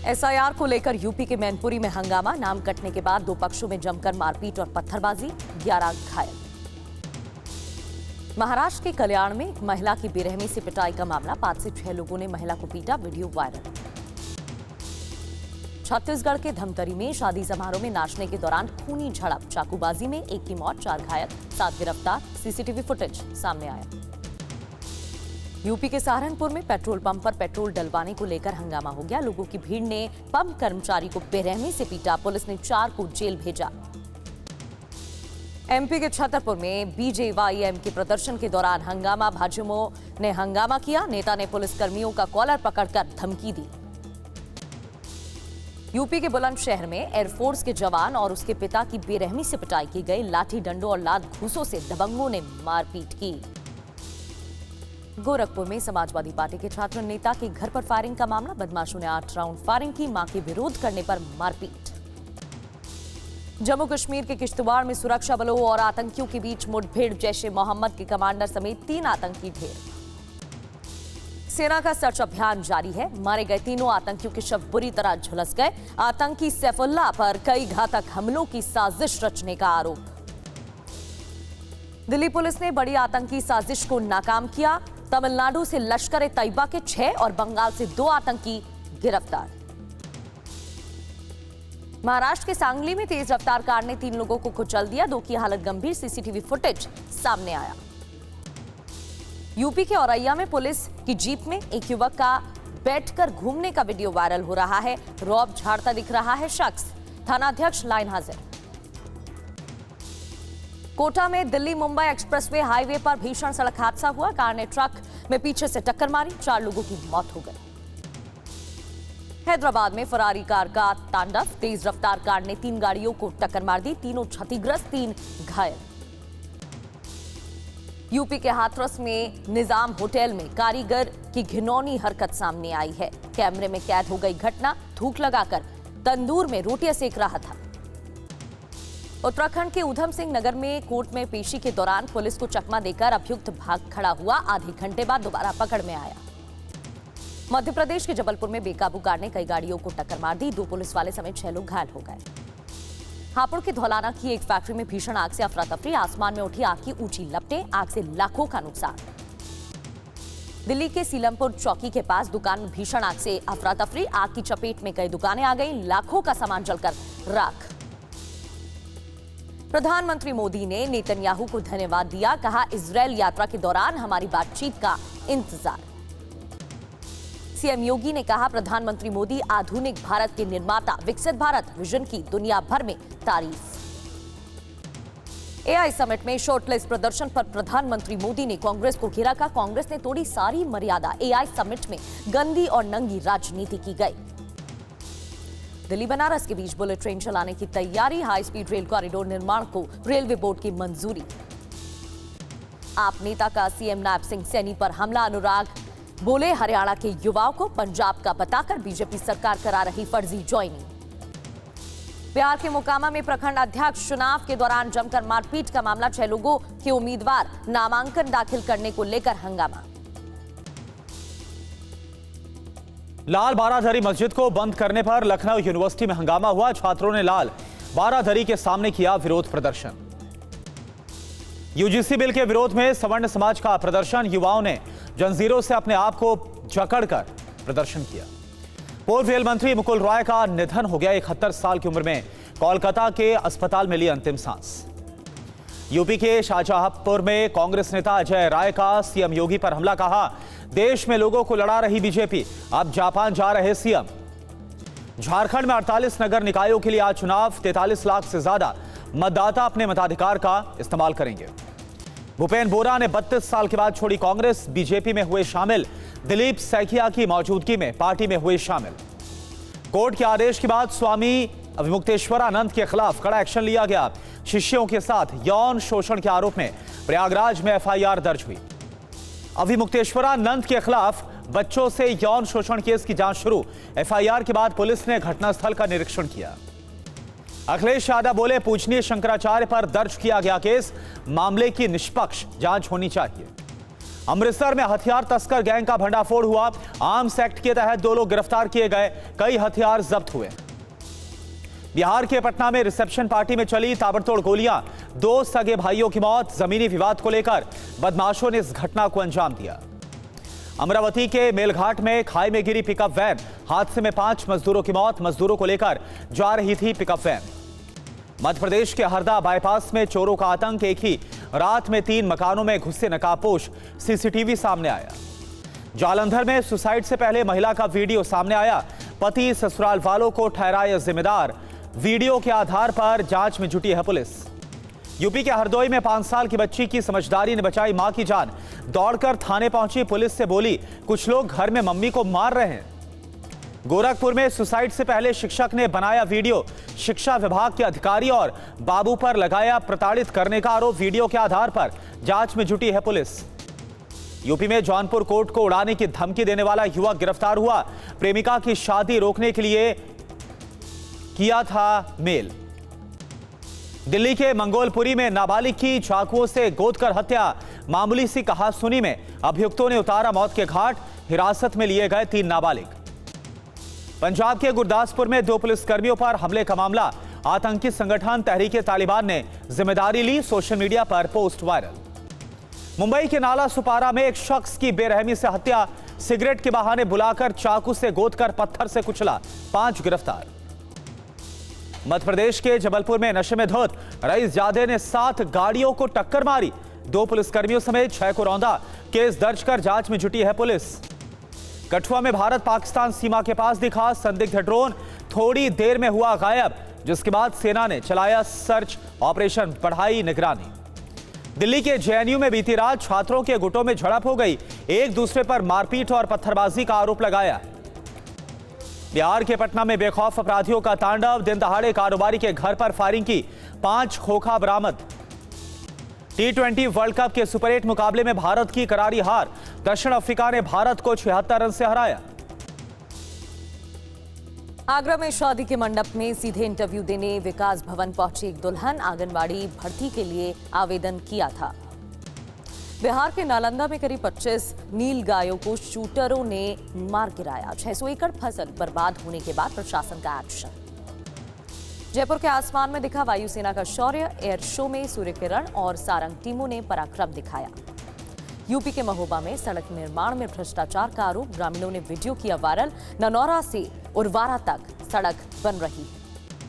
SIR को लेकर UP के मैनपुरी में हंगामा, नाम कटने के बाद दो पक्षों में जमकर मारपीट और पत्थरबाजी, 11 घायल। महाराष्ट्र के कल्याण में एक महिला की बेरहमी से पिटाई का मामला, 5 से 6 लोगों ने महिला को पीटा, वीडियो वायरल। छत्तीसगढ़ के धमतरी में शादी समारोह में नाचने के दौरान खूनी झड़प, चाकूबाजी में एक की मौत, 4 घायल, 7 गिरफ्तार, सीसीटीवी फुटेज सामने आया। यूपी के सहारनपुर में पेट्रोल पंप पर पेट्रोल डलवाने को लेकर हंगामा हो गया। लोगों की भीड़ ने पंप कर्मचारी को बेरहमी से पीटा, पुलिस ने 4 को जेल भेजा। एमपी के छतरपुर में बीजेवाईएम के प्रदर्शन के दौरान हंगामा, भाजयुमों ने हंगामा किया, नेता ने पुलिस कर्मियों का कॉलर पकड़कर धमकी दी। यूपी के बुलंदशहर में एयरफोर्स के जवान और उसके पिता की बेरहमी से पिटाई की गई, लाठी डंडों और लात घूंसों से दबंगों ने मारपीट की। गोरखपुर में समाजवादी पार्टी के छात्र नेता के घर पर फायरिंग का मामला, बदमाशों ने 8 राउंड फायरिंग की, मां के विरोध करने पर मारपीट। जम्मू कश्मीर के किश्तवाड़ में सुरक्षा बलों और आतंकियों के बीच मुठभेड़, जैश ए मोहम्मद के कमांडर समेत 3 आतंकी ढेर। सेना का सर्च अभियान जारी है, मारे गए 3 आतंकियों के शव बुरी तरह झुलस गए। आतंकी सैफुल्लाह पर कई घातक हमलों की साजिश रचने का आरोप। दिल्ली पुलिस ने बड़ी आतंकी साजिश को नाकाम किया, तमिलनाडु से लश्कर ए तैयबा के 6 और बंगाल से 2 आतंकी गिरफ्तार। महाराष्ट्र के सांगली में तेज रफ्तार कार ने 3 लोगों को कुचल दिया, 2 की हालत गंभीर, सीसीटीवी फुटेज सामने आया। यूपी के औरैया में पुलिस की जीप में एक युवक का बैठकर घूमने का वीडियो वायरल हो रहा है, रौब झाड़ता दिख रहा है शख्स, थानाध्यक्ष लाइन हाजिर। कोटा में दिल्ली मुंबई एक्सप्रेसवे हाईवे पर भीषण सड़क हादसा हुआ, कार ने ट्रक में पीछे से टक्कर मारी, 4 लोगों की मौत हो गई। हैदराबाद में फरारी कार का तांडव, तेज रफ्तार कार ने 3 गाड़ियों को टक्कर मार दी, तीनों क्षतिग्रस्त, 3 घायल। यूपी के हाथरस में निजाम होटल में कारीगर की घिनौनी हरकत सामने आई है, कैमरे में कैद हो गई घटना, थूक लगाकर तंदूर में रोटियां सेक रहा था। उत्तराखंड के ऊधम सिंह नगर में कोर्ट में पेशी के दौरान पुलिस को चकमा देकर अभियुक्त भाग खड़ा हुआ, आधे घंटे बाद दोबारा पकड़ में आया। मध्य प्रदेश के जबलपुर में बेकाबू कार ने कई गाड़ियों को टक्कर मार दी, 2 पुलिस वाले समेत 6 लोग घायल हो गए। हापुड़ के धौलाना की एक फैक्ट्री में भीषण आग से अफरा तफरी, आसमान में उठी आग की ऊंची लपटें, आग से लाखों का नुकसान। दिल्ली के सीलमपुर चौकी के पास दुकान में भीषण आग से अफरा तफरी, आग की चपेट में कई दुकानें आ गईं, लाखों का सामान जलकर राख। प्रधानमंत्री मोदी ने नेतन्याहू को धन्यवाद दिया, कहा इजरायल यात्रा के दौरान हमारी बातचीत का इंतजार। सीएम योगी ने कहा प्रधानमंत्री मोदी आधुनिक भारत के निर्माता, विकसित भारत विजन की दुनिया भर में तारीफ। एआई समिट में शॉर्टलिस्ट प्रदर्शन पर प्रधानमंत्री मोदी ने कांग्रेस को घेरा, का कांग्रेस ने तोड़ी सारी मर्यादा, एआई समिट में गंदी और नंगी राजनीति की गई। दिल्ली बनारस के बीच बुलेट ट्रेन चलाने की तैयारी, हाई स्पीड रेल कॉरिडोर निर्माण को रेलवे बोर्ड की मंजूरी। आप नेता का सीएम नायब सिंह सैनी पर हमला, अनुराग बोले हरियाणा के युवाओं को पंजाब का बताकर बीजेपी सरकार करा रही फर्जी ज्वाइनिंग। बिहार के मोकामा में प्रखंड अध्यक्ष चुनाव के दौरान जमकर मारपीट का मामला, 6 लोगों के उम्मीदवार नामांकन दाखिल करने को लेकर हंगामा। लाल बारादरी मस्जिद को बंद करने पर लखनऊ यूनिवर्सिटी में हंगामा हुआ, छात्रों ने लाल बारादरी के सामने किया विरोध प्रदर्शन। यूजीसी बिल के विरोध में सवर्ण समाज का प्रदर्शन, युवाओं ने जंजीरों से अपने आप को जकड़कर प्रदर्शन किया। पूर्व रेल मंत्री मुकुल रॉय का निधन हो गया, 71 साल की उम्र में कोलकाता के अस्पताल में ली अंतिम सांस। यूपी के शाहजहांपुर में कांग्रेस नेता अजय राय का सीएम योगी पर हमला, कहा देश में लोगों को लड़ा रही बीजेपी, अब जापान जा रहे सीएम। झारखंड में 48 नगर निकायों के लिए आज चुनाव, 43 लाख से ज्यादा मतदाता अपने मताधिकार का इस्तेमाल करेंगे। भूपेन बोरा ने 32 साल के बाद छोड़ी कांग्रेस, बीजेपी में हुए शामिल, दिलीप सैकिया की मौजूदगी में पार्टी में हुए शामिल। कोर्ट के आदेश के बाद स्वामी अभिमुक्तेश्वरानंद के खिलाफ कड़ा एक्शन लिया गया, शिष्यों के साथ यौन शोषण के आरोप में प्रयागराज में एफआईआर दर्ज हुई। अभिमुक्तेश्वरानंद के खिलाफ बच्चों से यौन शोषण केस की जांच शुरू, एफआईआर के बाद पुलिस ने घटनास्थल का निरीक्षण किया। अखिलेश यादव बोले पूजनीय शंकराचार्य पर दर्ज किया गया केस, मामले की निष्पक्ष जांच होनी चाहिए। अमृतसर में हथियार तस्कर गैंग का भंडाफोड़ हुआ। आर्म्स एक्ट के तहत 2 लोग गिरफ्तार किए गए, कई हथियार जब्त हुए। बिहार के पटना में रिसेप्शन पार्टी में चली ताबड़तोड़ गोलियां, 2 सगे भाइयों की मौत। जमीनी विवाद को लेकर बदमाशों ने इस घटना को अंजाम दिया। अमरावती के मेलघाट में खाई में गिरी पिकअप वैन, हादसे में 5 मजदूरों की मौत। मजदूरों को लेकर जा रही थी पिकअप वैन। मध्य प्रदेश के हरदा बाईपास में चोरों का आतंक, एक ही रात में 3 मकानों में घुसे नकाबपोश, सीसीटीवी सामने आया। जालंधर में सुसाइड से पहले महिला का वीडियो सामने आया, पति ससुराल वालों को ठहराया जिम्मेदार। वीडियो के आधार पर जांच में जुटी है पुलिस। यूपी के हरदोई में 5 साल की बच्ची की समझदारी ने बचाई मां की जान। दौड़कर थाने पहुंची, पुलिस से बोली कुछ लोग घर में मम्मी को मार रहे हैं। गोरखपुर में सुसाइड से पहले शिक्षक ने बनाया वीडियो, शिक्षा विभाग के अधिकारी और बाबू पर लगाया प्रताड़ित करने का आरोप। वीडियो के आधार पर जांच में जुटी है पुलिस। यूपी में जौनपुर कोर्ट को उड़ाने की धमकी देने वाला युवक गिरफ्तार हुआ। प्रेमिका की शादी रोकने के लिए किया था मेल। दिल्ली के मंगोलपुरी में नाबालिग की चाकुओं से गोदकर हत्या, मामूली सी कहासुनी में अभियुक्तों ने उतारा मौत के घाट। हिरासत में लिए गए 3 नाबालिग। पंजाब के गुरदासपुर में 2 पुलिसकर्मियों पर हमले का मामला, आतंकी संगठन तहरीके तालिबान ने जिम्मेदारी ली। सोशल मीडिया पर पोस्ट वायरल। मुंबई के नाला सुपारा में एक शख्स की बेरहमी से हत्या, सिगरेट के बहाने बुलाकर चाकू से गोदकर पत्थर से कुचला, 5 गिरफ्तार। मध्य प्रदेश के जबलपुर में नशे में धुत रईस जादे ने 7 गाड़ियों को टक्कर मारी, 2 पुलिसकर्मियों समेत 6 को रौंदा। केस दर्ज कर जांच में जुटी है पुलिस। कठुआ में भारत पाकिस्तान सीमा के पास दिखा संदिग्ध ड्रोन, थोड़ी देर में हुआ गायब, जिसके बाद सेना ने चलाया सर्च ऑपरेशन, बढ़ाई निगरानी। दिल्ली के जेएनयू में बीती रात छात्रों के गुटों में झड़प हो गई, एक दूसरे पर मारपीट और पत्थरबाजी का आरोप लगाया। बिहार के पटना में बेखौफ अपराधियों का तांडव, दिन दहाड़े कारोबारी के घर पर फायरिंग की, 5 खोखा बरामद। T20 वर्ल्ड कप के सुपर 8 मुकाबले में भारत की करारी हार, दक्षिण अफ्रीका ने भारत को 76 रन से हराया। आगरा में शादी के मंडप में सीधे इंटरव्यू देने विकास भवन पहुंची एक दुल्हन, आंगनबाड़ी भर्ती के लिए आवेदन किया था। बिहार के नालंदा में करीब 25 नील गायों को शूटरों ने मार गिराया। 600 एकड़ फसल बर्बाद होने के बाद प्रशासन का एक्शन। जयपुर के आसमान में दिखा वायुसेना का शौर्य, एयर शो में सूर्य किरण और सारंग टीमों ने पराक्रम दिखाया। यूपी के महोबा में सड़क निर्माण में भ्रष्टाचार का आरोप, ग्रामीणों ने वीडियो किया वायरल। ननौरा से उरवारा तक सड़क बन रही है।